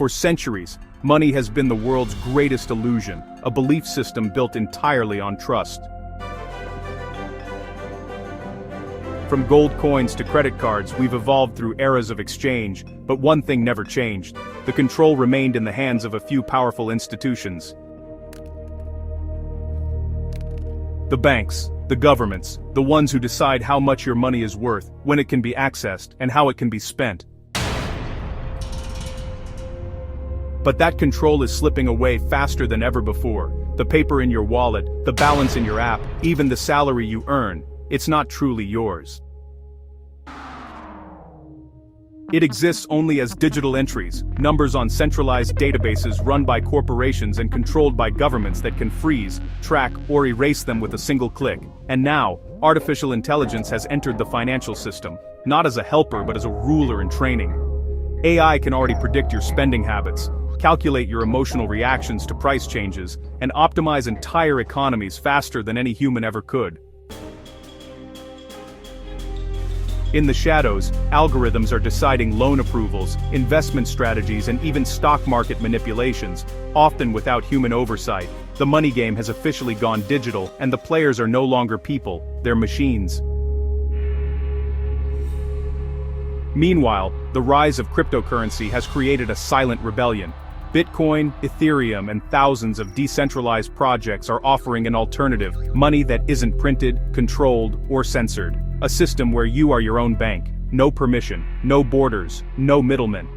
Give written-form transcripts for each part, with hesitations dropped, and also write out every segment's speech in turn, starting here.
For centuries, money has been the world's greatest illusion, a belief system built entirely on trust. From gold coins to credit cards, we've evolved through eras of exchange, but one thing never changed. The control remained in the hands of a few powerful institutions. The banks, the governments, the ones who decide how much your money is worth, when it can be accessed, and how it can be spent. But that control is slipping away faster than ever before. The paper in your wallet, the balance in your app, even the salary you earn, it's not truly yours. It exists only as digital entries, numbers on centralized databases run by corporations and controlled by governments that can freeze, track, or erase them with a single click. And now, artificial intelligence has entered the financial system, not as a helper but as a ruler in training. AI can already predict your spending habits, calculate your emotional reactions to price changes, and optimize entire economies faster than any human ever could. In the shadows, algorithms are deciding loan approvals, investment strategies, and even stock market manipulations, often without human oversight. The money game has officially gone digital, and the players are no longer people, they're machines. Meanwhile, the rise of cryptocurrency has created a silent rebellion. Bitcoin, Ethereum, and thousands of decentralized projects are offering an alternative, money that isn't printed, controlled, or censored. A system where you are your own bank, no permission, no borders, no middlemen.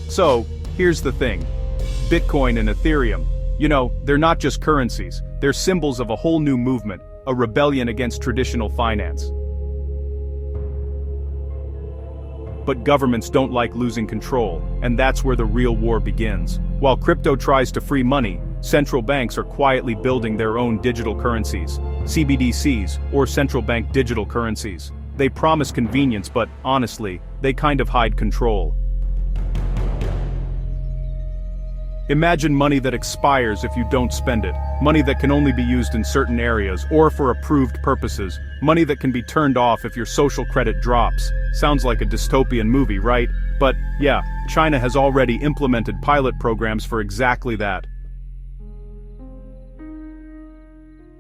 So, here's the thing. Bitcoin and Ethereum, they're not just currencies, they're symbols of a whole new movement, a rebellion against traditional finance. But governments don't like losing control, and that's where the real war begins. While crypto tries to free money, central banks are quietly building their own digital currencies, CBDCs, or central bank digital currencies. They promise convenience, but honestly, they kind of hide control. Imagine money that expires if you don't spend it, money that can only be used in certain areas or for approved purposes, money that can be turned off if your social credit drops. Sounds like a dystopian movie, right? But yeah, China has already implemented pilot programs for exactly that.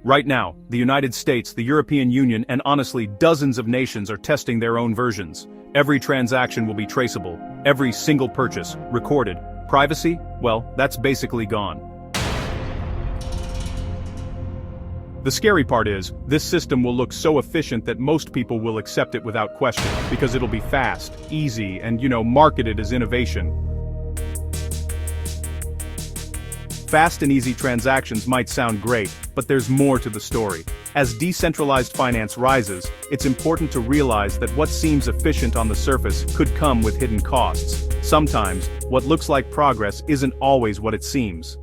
Right now, the United States, the European Union, and honestly dozens of nations are testing their own versions. Every transaction will be traceable, every single purchase, recorded. Privacy? Well, that's basically gone. The scary part is, this system will look so efficient that most people will accept it without question, because it'll be fast, easy, and marketed as innovation. Fast and easy transactions might sound great, but there's more to the story. As decentralized finance rises, it's important to realize that what seems efficient on the surface could come with hidden costs. Sometimes, what looks like progress isn't always what it seems.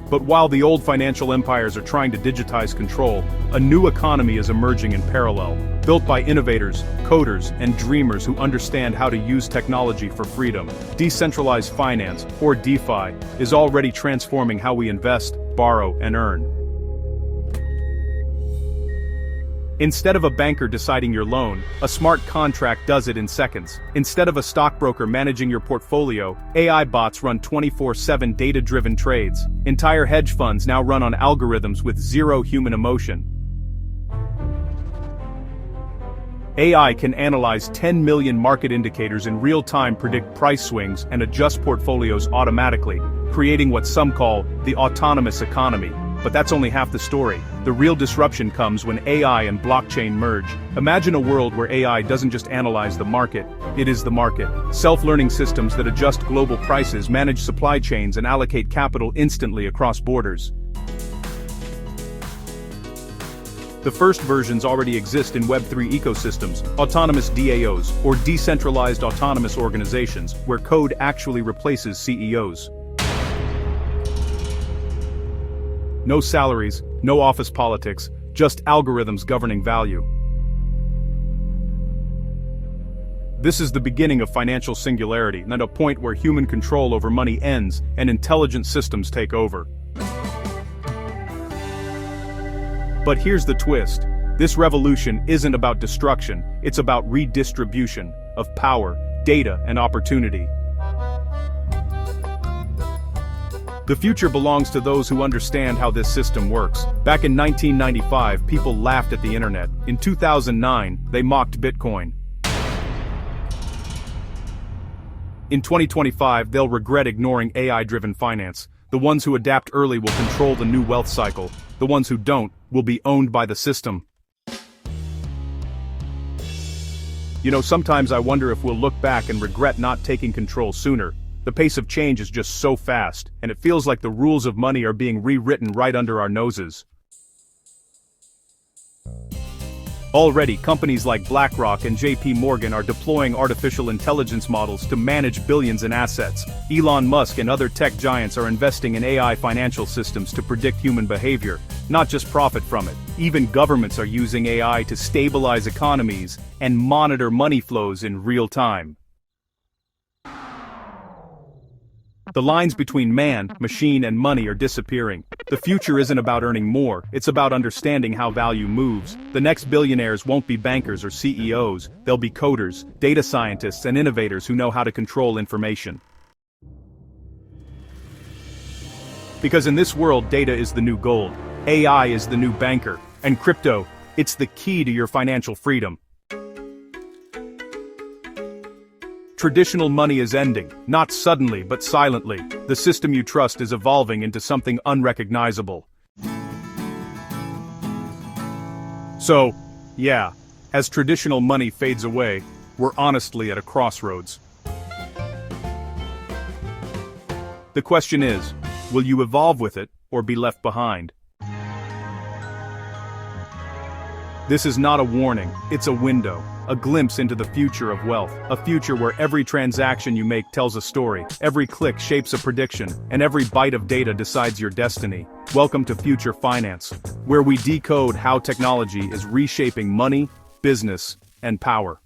But while the old financial empires are trying to digitize control, a new economy is emerging in parallel, built by innovators, coders, and dreamers who understand how to use technology for freedom. Decentralized finance, or DeFi, is already transforming how we invest, borrow, and earn. Instead of a banker deciding your loan, a smart contract does it in seconds. Instead of a stockbroker managing your portfolio, AI bots run 24/7 data-driven trades. Entire hedge funds now run on algorithms with zero human emotion. AI can analyze 10 million market indicators in real time, predict price swings, and adjust portfolios automatically, creating what some call the autonomous economy. But that's only half the story. The real disruption comes when AI and blockchain merge. Imagine a world where AI doesn't just analyze the market, it is the market. Self-learning systems that adjust global prices, manage supply chains, and allocate capital instantly across borders. The first versions already exist in Web3 ecosystems, autonomous DAOs, or decentralized autonomous organizations, where code actually replaces CEOs. No salaries, no office politics, just algorithms governing value. This is the beginning of financial singularity, and a point where human control over money ends and intelligent systems take over. But here's the twist. This revolution isn't about destruction, it's about redistribution of power, data, and opportunity. The future belongs to those who understand how this system works. Back in 1995, people laughed at the internet. In 2009, they mocked Bitcoin. In 2025, they'll regret ignoring AI-driven finance. The ones who adapt early will control the new wealth cycle. The ones who don't will be owned by the system. You know, sometimes I wonder if we'll look back and regret not taking control sooner. The pace of change is just so fast, and it feels like the rules of money are being rewritten right under our noses. Already, companies like BlackRock and JP Morgan are deploying artificial intelligence models to manage billions in assets. Elon Musk and other tech giants are investing in AI financial systems to predict human behavior, not just profit from it. Even governments are using AI to stabilize economies and monitor money flows in real time. The lines between man, machine, and money are disappearing. The future isn't about earning more, it's about understanding how value moves. The next billionaires won't be bankers or CEOs, they'll be coders, data scientists, and innovators who know how to control information. Because in this world, data is the new gold, AI is the new banker, and crypto, it's the key to your financial freedom. Traditional money is ending, not suddenly but silently. The system you trust is evolving into something unrecognizable. So, yeah, as traditional money fades away, we're honestly at a crossroads. The question is, will you evolve with it or be left behind? This is not a warning, it's a window. A glimpse into the future of wealth, a future where every transaction you make tells a story, every click shapes a prediction, and every byte of data decides your destiny. Welcome to Future Finance, where we decode how technology is reshaping money, business, and power.